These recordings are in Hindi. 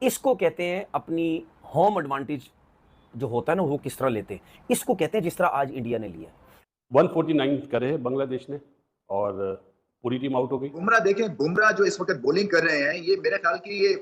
इसको कहते हैं अपनी होम एडवांटेज जो होता है ना, वो किस तरह लेते हैं। इसको कहते हैं जिस तरह आज इंडिया ने लिया है। 149 करे है बांग्लादेश ने और पूरी टीम आउट हो गई। बुमराह देखें, बुमराह जो इस वक्त बॉलिंग कर रहे हैं, ये मेरे ख्याल की ये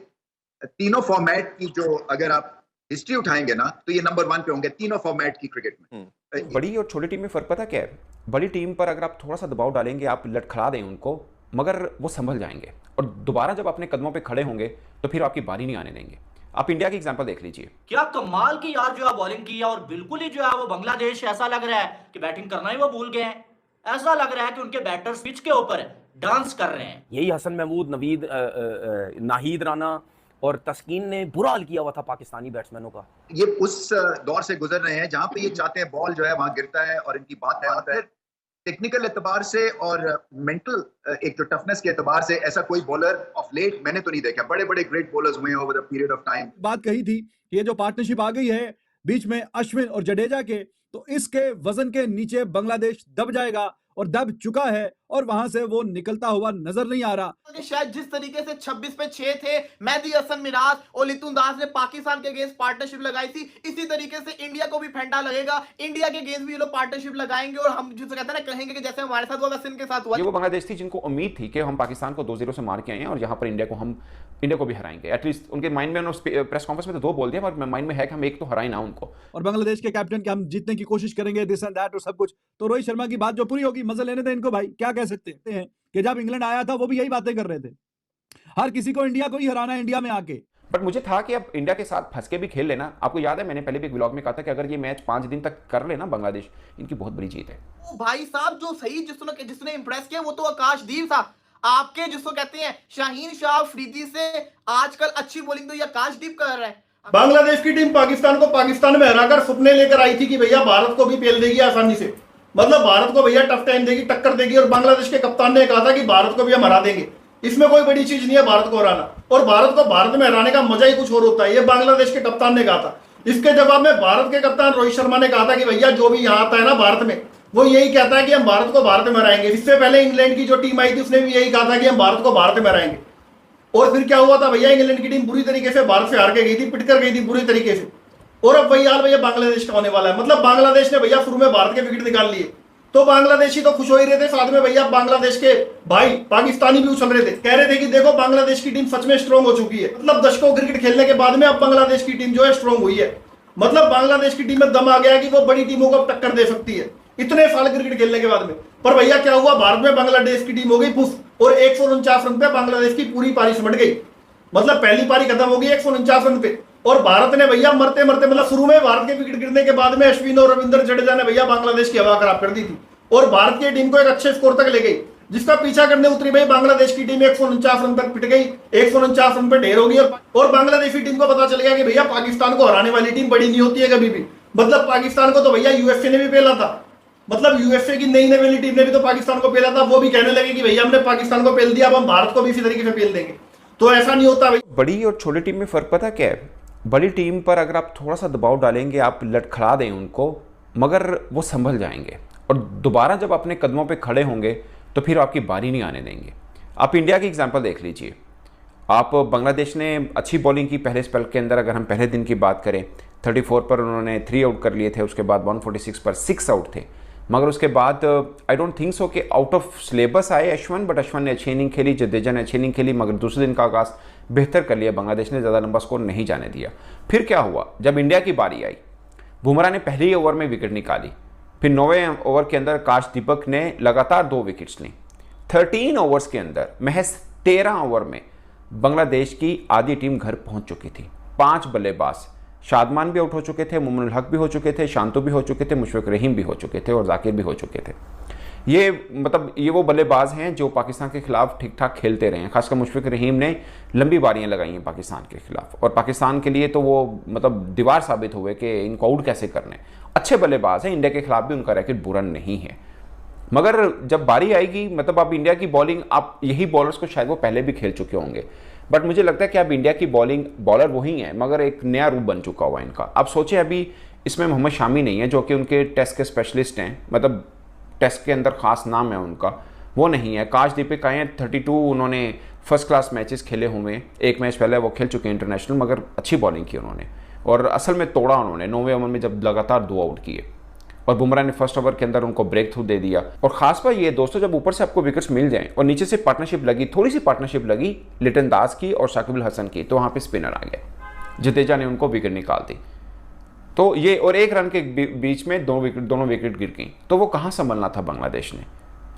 तीनों फॉर्मेट की, जो अगर आप हिस्ट्री उठाएंगे ना, तो ये नंबर 1 पे होंगे तीनों फॉर्मेट की क्रिकेट में। बड़ी और छोटी टीम में फ़र्क पता क्या है? बड़ी टीम पर अगर आप थोड़ा सा दबाव डालेंगे, आप लड़खड़ा दें उनको, मगर वो संभल जाएंगे और दोबारा जब अपने कदमों पे खड़े होंगे तो फिर आपकी बारी नहीं आने देंगे। आप इंडिया की एग्जांपल देख लीजिए। क्या कमाल की यार जो है बॉलिंग की है, और बिल्कुल ही जो है वो बांग्लादेश ऐसा लग रहा है कि बैटिंग करना ही वो भूल गए हैं। ऐसा लग रहा है कि उनके बैटर्स पिच के ऊपर डांस कर रहे हैं। यही हसन महमूद, नवीद, नाहिद राना और तस्कीन ने बुरा हाल किया हुआ था पाकिस्तानी बैट्समैनों का। ये उस दौर से गुजर रहे हैं जहां पे ये चाहते हैं बॉल जो है वहां गिरता है और इनकी बात आता है। टेक्निकल एतबार से और मेंटल एक जो टफनेस के एतबार से ऐसा कोई बॉलर ऑफ लेट मैंने तो नहीं देखा। बड़े बड़े ग्रेट बॉलर्स हुए हैं over the period of time. बात कही थी कि ये जो पार्टनरशिप आ गई है बीच में अश्विन और जडेजा के, तो इसके वजन के नीचे बांग्लादेश दब जाएगा और दब चुका है और वहां से वो निकलता हुआ नजर नहीं आ रहा। कि शायद जिस तरीके से 26 पे 6 थे, मेहदी हसन मिराज और लितुन दास ने पाकिस्तान के अगेंस्ट पार्टनरशिप लगाई थी, इसी तरीके से इंडिया को भी फेंटा लगेगा। इंडिया के अगेंस्ट भी ये लोग पार्टनरशिप लगाएंगे और हम जिसे कहते हैं ना, कहेंगे कि जैसे हमारे साथ हुआ वैसे इनके साथ हुआ। ये वो बांग्लादेश थी जिनको उम्मीद थी कि हम पाकिस्तान को 2-0 से मार के आए हैं और यहाँ पर इंडिया को भी हराएंगे। एटलीस्ट उनके माइंड में, उन्होंने प्रेस कॉन्फ्रेंस में तो 2 बोल दिया, पर माइंड में है कि हम एक तो हराए ना उनको। और बांग्लादेश के कैप्टन के हम जीतने की कोशिश करेंगे, दिस एंड दैट और सब कुछ। तो रोहित शर्मा की बात जो पूरी होगी, मजा लेने दें इनको भाई। क्या कह सकते हैं कि जब इंग्लैंड आया था वो भी यही बातें कर रहे थे, हर किसी को इंडिया को ही हराना है इंडिया में आके। बट मुझे था कि अब इंडिया के साथ फंस के भी खेल लेना। आपको याद है मैंने पहले भी एक व्लॉग में कहा था कि अगर ये मैच 5 दिन तक कर लेना बांग्लादेश, इनकी बहुत बड़ी जीत है। भाई साहब जो सही जिसने इंप्रेस किया वो तो आकाशदीप था। आपके जिसको कहते हैं शाहीन शाह अफरीदी से आजकल अच्छी बॉलिंग तो ये आकाशदीप कर रहा है। बांग्लादेश की टीम पाकिस्तान को पाकिस्तान में हराकर सपने लेकर आई थी कि भैया भारत को भी पेल देगी आसानी से, मतलब भारत को भैया टफ टाइम देगी, टक्कर देगी। और बांग्लादेश के कप्तान ने कहा था कि भारत को भी हम हरा देंगे, इसमें कोई बड़ी चीज नहीं है भारत को हराना। और भारत को भारत में हराने का मजा ही कुछ और होता है, ये बांग्लादेश के कप्तान ने कहा था। इसके जवाब में भारत के कप्तान रोहित शर्मा ने कहा था कि भैया जो भी यहाँ आता है ना भारत में, वो यही कहता है कि हम भारत को भारत में हराएंगे। इससे पहले इंग्लैंड की जो टीम आई थी उसने भी यही कहा था कि हम भारत को भारत में हराएंगे। और फिर क्या हुआ था भैया, इंग्लैंड की टीम बुरी तरीके से भारत से हार के गई थी, पिट कर गई थी बुरी तरीके से। और अब वही हाल भैया बांग्लादेश का होने वाला है। मतलब बांग्लादेश ने भैया शुरू में भारत के विकेट निकाल लिए, तो बांग्लादेशी तो खुश हो ही रहे थे, साथ में भैया बांग्लादेश के भाई पाकिस्तानी भी उछल रहे थे, कह रहे थे कि देखो बांग्लादेश की टीम सच में स्ट्रांग हो चुकी है। मतलब दशकों क्रिकेट खेलने के बाद में अब बांग्लादेश की टीम जो है स्ट्रांग हुई है। मतलब बांग्लादेश की टीम में दम आ गया है कि वो बड़ी टीमों को टक्कर दे सकती है इतने साल क्रिकेट खेलने के बाद में। पर भैया क्या हुआ, भारत में बांग्लादेश की टीम हो गई पुश, और 149 रन पे बांग्लादेश की पूरी पारी सिमट गई। मतलब पहली पारी खत्म हो गई 149 रन पे, और भारत ने भैया मरते मरते, मतलब शुरू में भारत के विकेट गिरने के बाद में अश्विन और रविंद्र जडेजा ने भैया बांग्लादेश की हवा खराब कर दी थी और भारत की टीम को एक अच्छे स्कोर तक ले गई, जिसका पीछा करने उतरी भाई बांग्लादेश की टीम 149 रन तक पिट गई, 149 रन पे ढेर हो गई। और बांग्लादेशी टीम को पता चल गया कि भैया पाकिस्तान को हराने वाली टीम बड़ी नहीं होती है कभी भी। मतलब पाकिस्तान को तो भैया यूएसए ने भी पेला था, मतलब यूएसए की नई वाली टीम ने भी तो पाकिस्तान को पेला था। वो भी कहने लगे कि भैया हमने पाकिस्तान को पेल दिया, अब हम भारत को भी इसी तरीके से पेल देंगे। तो ऐसा नहीं होता भाई। बड़ी और छोटी टीम में फ़र्क पता क्या है? बड़ी टीम पर अगर आप थोड़ा सा दबाव डालेंगे, आप लड़खड़ा दें उनको, मगर वो संभल जाएंगे और दोबारा जब अपने कदमों पे खड़े होंगे तो फिर आपकी बारी नहीं आने देंगे। आप इंडिया की एग्जांपल देख लीजिए। आप बांग्लादेश ने अच्छी बॉलिंग की पहले स्पेल के अंदर। अगर हम पहले दिन की बात करें, 34 पर उन्होंने 3 आउट कर लिए थे, उसके बाद 146 पर 6 आउट थे। मगर उसके बाद आई डोंट थिंक सो कि आउट ऑफ सिलेबस आए अश्विन, बट अश्विन ने अच्छी इनिंग खेली, जडेजा ने अच्छी इनिंग खेली, मगर दूसरे दिन का आगाज़ बेहतर कर लिया। बांग्लादेश ने ज़्यादा लंबा स्कोर नहीं जाने दिया। फिर क्या हुआ, जब इंडिया की बारी आई, बुमराह ने पहले ही ओवर में विकेट निकाली। फिर 9वें ओवर के अंदर आकाशदीप ने लगातार 2 विकेट्स ली। 13 ओवर्स के अंदर, महज 13 ओवर में बांग्लादेश की आधी टीम घर पहुंच चुकी थी। 5 बल्लेबाज, शादमान भी आउट हो चुके थे, मुमनुल हक भी हो चुके थे, शांतु भी हो चुके थे, मुशफिक रहीम भी हो चुके थे और जाकिर भी हो चुके थे। ये वो बल्लेबाज हैं जो पाकिस्तान के खिलाफ ठीक ठाक खेलते रहे हैं। खासकर मुशफिक रहीम ने लंबी बारियां लगाई हैं पाकिस्तान के खिलाफ, और पाकिस्तान के लिए तो वो दीवार साबित हुए कि इनको आउट कैसे करने। अच्छे बल्लेबाज हैं, इंडिया के खिलाफ भी उनका रैकेट बुरा नहीं है। मगर जब बारी आएगी, अब इंडिया की बॉलिंग, आप यही बॉलर्स को शायद वो पहले भी खेल चुके होंगे, बट मुझे लगता है कि अब इंडिया की बॉलर वही है, मगर एक नया रूप बन चुका हुआ है इनका। आप सोचें, अभी इसमें मोहम्मद शामी नहीं है जो कि उनके टेस्ट के स्पेशलिस्ट हैं, टेस्ट के अंदर खास नाम है उनका, वो नहीं है। आकाशदीप आए हैं, 32 उन्होंने फर्स्ट क्लास मैचेस खेले हुए हैं। एक मैच पहले वो खेल चुके हैं इंटरनेशनल, मगर अच्छी बॉलिंग की उन्होंने और असल में तोड़ा उन्होंने 9वें ओवर में जब लगातार 2 आउट किए और बुमराह ने फर्स्ट ओवर के अंदर उनको ब्रेक थ्रू दे दिया। और खास बात ये दोस्तों, जब ऊपर से आपको विकेट्स मिल जाएं और नीचे से पार्टनरशिप लगी, थोड़ी सी पार्टनरशिप लगी लिटन दास की और शाकिब अल हसन की, तो वहाँ पे स्पिनर आ गया, जडेजा ने उनको विकेट निकाल दी। तो ये और 1 रन के बीच में दोनों विकेट गिर गई। तो वो कहाँ संभलना था बांग्लादेश ने?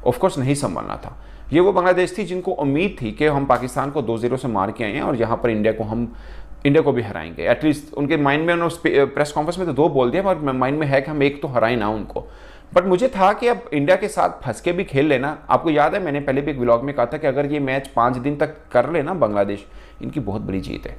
ऑफकोर्स नहीं संभलना था। ये वो बांग्लादेश थी जिनको उम्मीद थी कि हम पाकिस्तान को 2-0 से मार के आए हैं और यहाँ पर इंडिया को भी हराएंगे। एटलीस्ट उनके माइंड में, उन्होंने प्रेस कॉन्फ्रेंस में तो 2 बोल दिया, पर माइंड में है कि हम एक तो हराएं ना उनको। बट मुझे था कि अब इंडिया के साथ फंस के भी खेल लेना। आपको याद है मैंने पहले भी एक व्लॉग में कहा था कि अगर ये मैच 5 दिन तक कर लेना बांग्लादेश, इनकी बहुत बड़ी जीत है।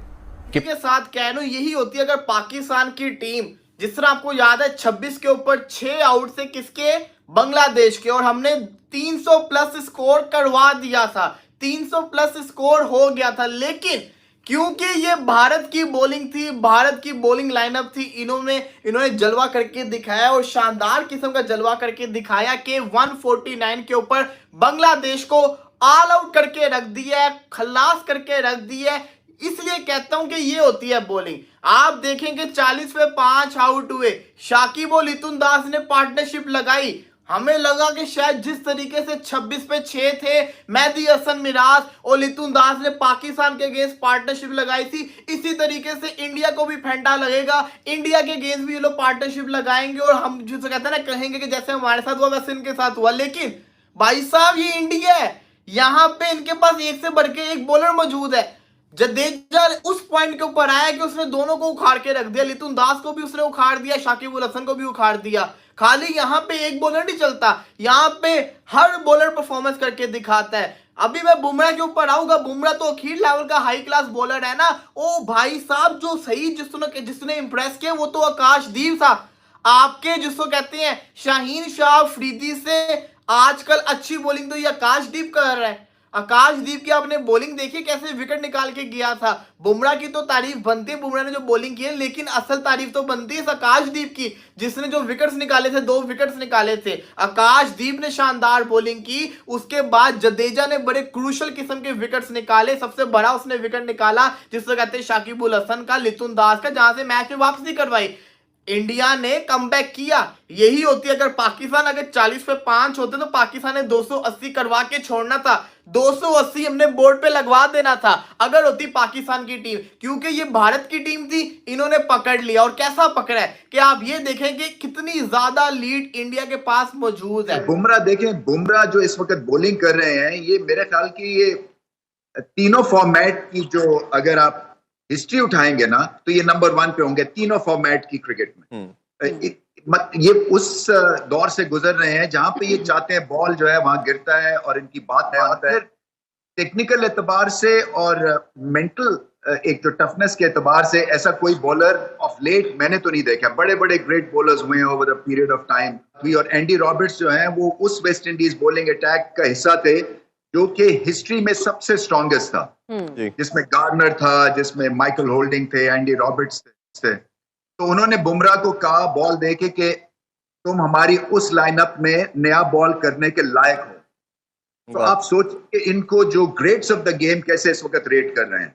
के साथ कहना यही होती है अगर पाकिस्तान की टीम, जिस तरह आपको याद है 26 के ऊपर 6 आउट से किसके, बांग्लादेश के, और हमने 300 प्लस स्कोर करवा दिया था, 300 प्लस स्कोर हो गया था। लेकिन क्योंकि ये भारत की बॉलिंग थी, भारत की बॉलिंग लाइनअप थी, इन्होंने जलवा करके दिखाया और शानदार किस्म का जलवा करके दिखाया कि 149 के ऊपर बांग्लादेश को ऑल आउट करके रख दिया है, खल्लास करके रख दिया है। इसलिए कहता हूं कि ये होती है बॉलिंग। आप देखेंगे 40 पे 5 आउट हुए, शाकिब और लिटन दास ने पार्टनरशिप लगाई। हमें लगा कि शायद जिस तरीके से 26 पे 6 थे, मेहदी हसन मिराज और लिटन दास ने पाकिस्तान के अगेंस्ट पार्टनरशिप लगाई थी, इसी तरीके से इंडिया को भी फेंटा लगेगा, इंडिया के अगेंस्ट भी ये लोग पार्टनरशिप लगाएंगे और हम जिसे कहते हैं ना, कहेंगे कि जैसे हमारे साथ हुआ वैसे इनके साथ हुआ। लेकिन भाई साहब ये इंडिया है, यहां पे इनके पास एक से बढ़ के एक बॉलर मौजूद है। जडेजा उस पॉइंट के ऊपर आया कि उसने दोनों को उखाड़ के रख दिया, लिटन दास को भी उसने उखाड़ दिया, शाकिब अल हसन को भी उखाड़ दिया। खाली यहां पे एक बॉलर नहीं चलता, यहां पे हर बॉलर परफॉर्मेंस करके दिखाता है। अभी मैं बुमराह के ऊपर आऊंगा, बुमराह तो अखीर लेवल का हाई क्लास बॉलर है ना। ओ भाई साहब, जो सही जिसने इंप्रेस किया वो तो आकाशदीप था। आपके जिसको कहते हैं शाहीन शाह अफरीदी से आजकल अच्छी बॉलिंग तो ये आकाशदीप कर रहा है। आकाशदीप की आपने बॉलिंग देखी, कैसे विकेट निकाल के गया था। बुमराह की तो तारीफ बनती है, बुमराह ने जो बॉलिंग की है, लेकिन असल तारीफ तो बनती है आकाशदीप की, जिसने जो विकेट्स निकाले थे, 2 विकेट्स निकाले थे। आकाशदीप ने शानदार बॉलिंग की। उसके बाद जडेजा ने बड़े क्रूशल किस्म के विकेट्स निकाले। सबसे बड़ा उसने विकेट निकाला जिसको कहते हैं शाकिब अल हसन का, लिटन दास का, जहां से मैच में वापसी करवाई। इंडिया ने कमबैक किया। यही होती है, अगर पाकिस्तान अगर 40 पे 5 होते तो पाकिस्तान ने 280 करवा के छोड़ना था, 280 हमने बोर्ड पे लगवा देना था अगर होती पाकिस्तान की टीम। क्योंकि ये भारत की टीम थी, इन्होंने पकड़ लिया। और कैसा पकड़ा है कि आप ये देखेंगे कितनी ज्यादा लीड इंडिया के पास मौजूद है। बुमराह देखें, बुमराह जो इस वक्त बॉलिंग कर रहे हैं, ये मेरे ख्याल की ये तीनों फॉर्मेट की जो अगर आप हिस्ट्री उठाएंगे ना, तो ये नंबर 1 पे होंगे तीनों फॉर्मेट की क्रिकेट में। ये उस दौर से गुजर रहे हैं जहां पे ये चाहते हैं बॉल जो है वहां गिरता है और इनकी बात है। टेक्निकल एतबार से और मेंटल एक जो टफनेस के एतबार से ऐसा कोई बॉलर ऑफ लेट मैंने तो नहीं देखा। बड़े बड़े ग्रेट बॉलर्स हुए हैं over the period of time भी, और एंडी रॉबर्ट्स जो हैं वो उस वेस्ट इंडीज बॉलिंग अटैक का हिस्सा थे जो कि हिस्ट्री में सबसे स्ट्रॉन्गेस्ट था, जिसमें गार्नर था, जिसमें माइकल होल्डिंग थे, एंडी रॉबर्ट्स थे। तो उन्होंने बुमराह को कहा बॉल देके कि तुम हमारी उस लाइनअप में नया बॉल करने के लायक हो। तो आप सोचिए इनको जो ग्रेट्स ऑफ द गेम कैसे इस वक्त रेट कर रहे हैं।